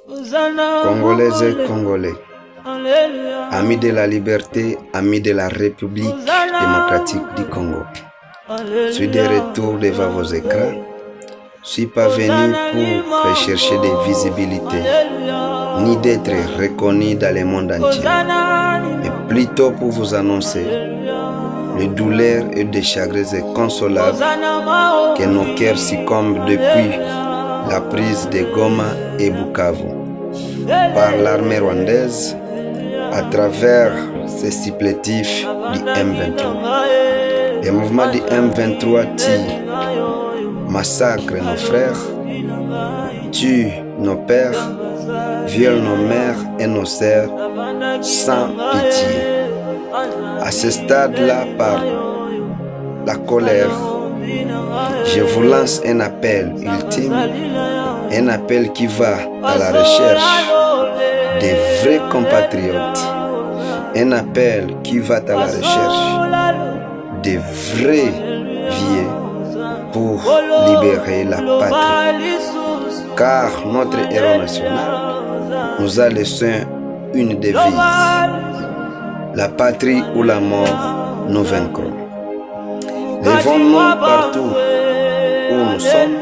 Congolaises et Congolais, amis de la liberté, amis de la République démocratique du Congo, je suis de retour devant vos écrans. Je suis pas venu pour rechercher des visibilités, ni d'être reconnu dans le monde entier, mais plutôt pour vous annoncer les douleurs et des chagrins inconsolables que nos cœurs succombent depuis la prise de Goma et Bukavu par l'armée rwandaise à travers ces supplétifs du M23. Le mouvement du M23 tire, massacre nos frères, tue nos pères, viole nos mères et nos sœurs sans pitié. À ce stade-là, par la colère, je vous lance un appel ultime, un appel qui va à la recherche des vrais compatriotes, un appel qui va à la recherche des vrais vieux pour libérer la patrie. Car notre héros national nous a laissé une devise: la patrie ou la mort, nous vaincrons. Lèvons-nous partout où nous sommes,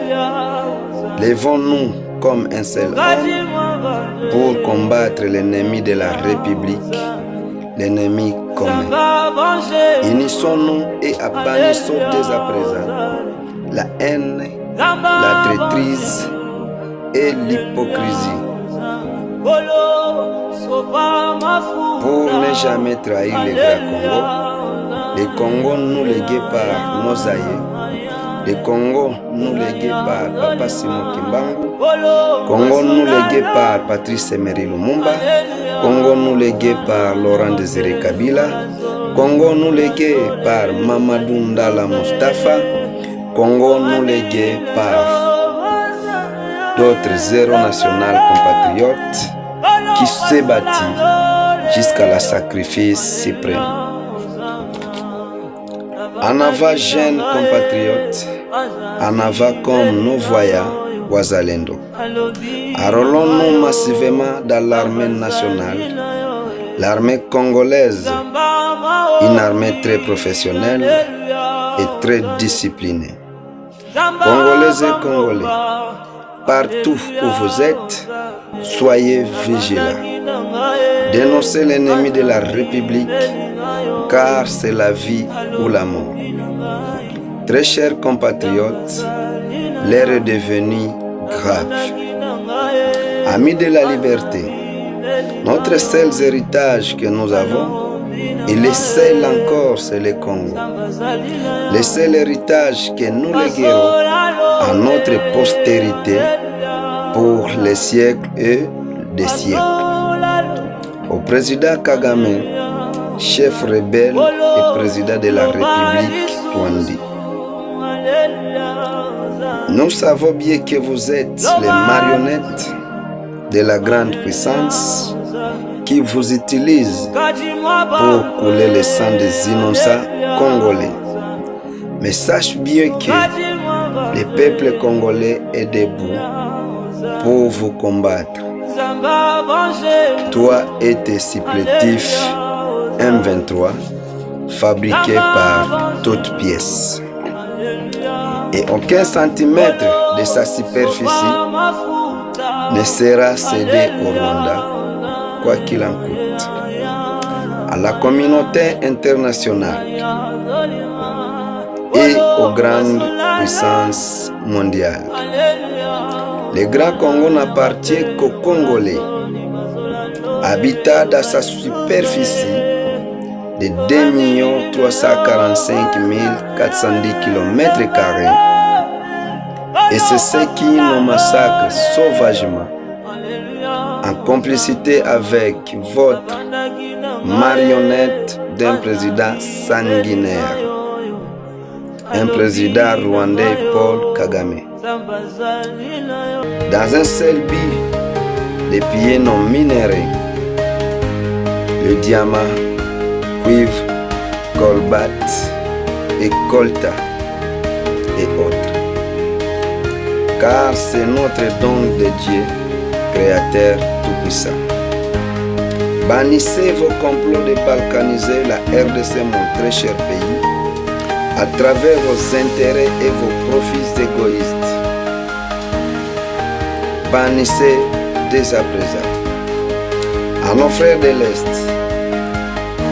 lèvons-nous comme un seul homme pour combattre l'ennemi de la République, l'ennemi commun. Unissons-nous et bannissons dès à présent la haine, la traîtrise et l'hypocrisie pour ne jamais trahir le grand Congo. Le Congo nous légué par nos aïeux, le Congo nous légué par Papa Simon Kimbangu, Congo nous légué par Patrice Emery Lumumba, Congo nous légué par Laurent Désiré Kabila, Congo nous légué par Mamadou Ndala Mustafa, Congo nous légué par d'autres héros nationaux compatriotes qui s'est battu jusqu'à la sacrifice suprême. En avant, jeunes compatriotes, en avant comme nos voyants Wazalendo. Enrôlons-nous massivement dans l'armée nationale, l'armée congolaise, une armée très professionnelle et très disciplinée. Congolaises et Congolais, partout où vous êtes, soyez vigilants. Dénoncez l'ennemi de la République, car c'est la vie ou la mort. Très chers compatriotes, l'heure est devenue grave. Amis de la liberté, notre seul héritage que nous avons, et le seul encore, c'est le Congo. Le seul héritage que nous léguerons à notre postérité pour les siècles et des siècles. Au président Kagame, chef rebelle et président de la République rwandaise. Nous savons bien que vous êtes les marionnettes de la grande puissance qui vous utilise pour couler le sang des innocents congolais. Mais sache bien que le peuple congolais est debout pour vous combattre. Toi et tes supplétifs M23 fabriqués par toutes pièces. Et aucun centimètre de sa superficie ne sera cédé au Rwanda, quoi qu'il en coûte. À la communauté internationale et aux grandes puissances mondiales. Le Grand Congo n'appartient qu'aux Congolais, habitat dans sa superficie de 2 345 410 km². Et c'est ce qui nous massacre sauvagement, en complicité avec votre marionnette d'un président sanguinaire, un président rwandais Paul Kagame. Dans un seul but de piller nos minéraux, le diamant, cuivre, colbert et colta et autres. Car c'est notre don de Dieu Créateur tout-puissant. Bannissez vos complots de balkaniser la RDC, mon très cher pays, à travers vos intérêts et vos profits égoïstes. Bannissez dès à présent. À nos frères de l'Est,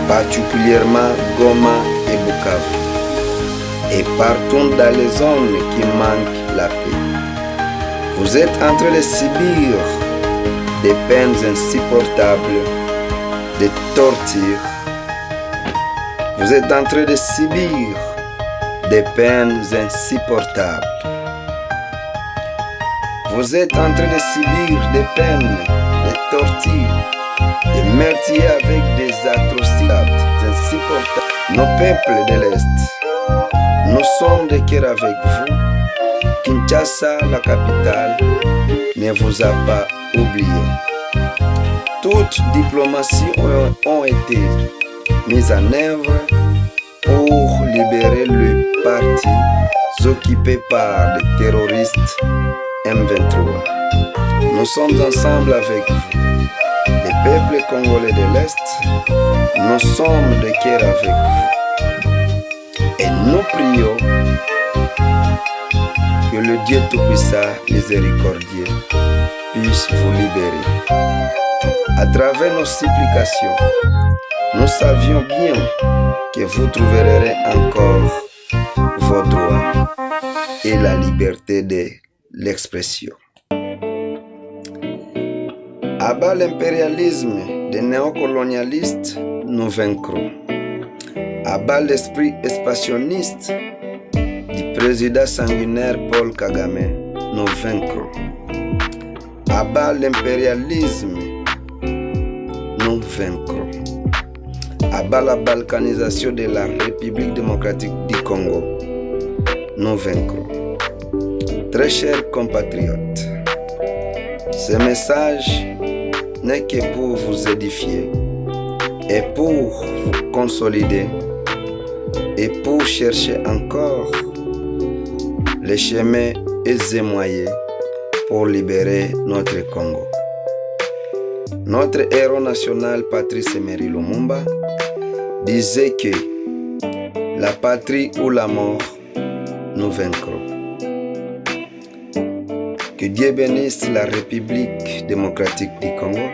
particulièrement Goma et Bukavu, et partout dans les zones qui manquent la paix. Vous êtes en train de subir des peines insupportables, des tortures. Vous êtes en train de subir des peines insupportables. Vous êtes en train de subir des peines, des tortures, des meurtriers avec des atrocités insupportables. Nos peuples de l'Est, nous sommes de cœur avec vous. Kinshasa, la capitale, ne vous a pas oublié. Toutes diplomaties ont été mises en œuvre pour libérer le parti occupé par les terroristes M23. Nous sommes ensemble avec vous, les peuples congolais de l'Est. Nous sommes de cœur avec vous. Et nous prions que le Dieu Tout-Puissant, miséricordieux, puisse vous libérer. À travers nos supplications, nous savions bien que vous trouverez encore vos droits et la liberté de l'expression. À bas l'impérialisme des néocolonialistes, nous vaincrons. À bas l'esprit expansionniste du président sanguinaire Paul Kagame, nous vaincrons. À bas l'impérialisme, nous vaincrons. À bas la balkanisation de la République démocratique du Congo, nous vaincrons. Très chers compatriotes, ce message n'est que pour vous édifier et pour vous consolider et pour chercher encore les chemins et moyens pour libérer notre Congo. Notre héros national Patrice Emery Lumumba disait que la patrie ou la mort, nous vaincrons. Que Dieu bénisse la République démocratique du Congo.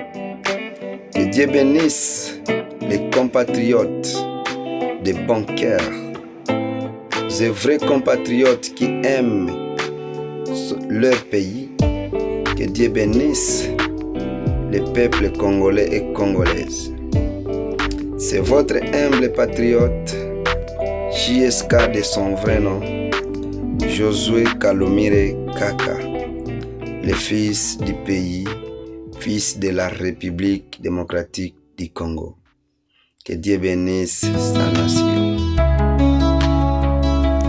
Que Dieu bénisse les compatriotes des bons cœurs, ces vrais compatriotes qui aiment leur pays. Que Dieu bénisse les peuples congolais et congolaises. C'est votre humble patriote, JSK de son vrai nom, Josué Kalumire Kaka, le fils du pays, fils de la République démocratique du Congo. Que Dieu bénisse sa nation.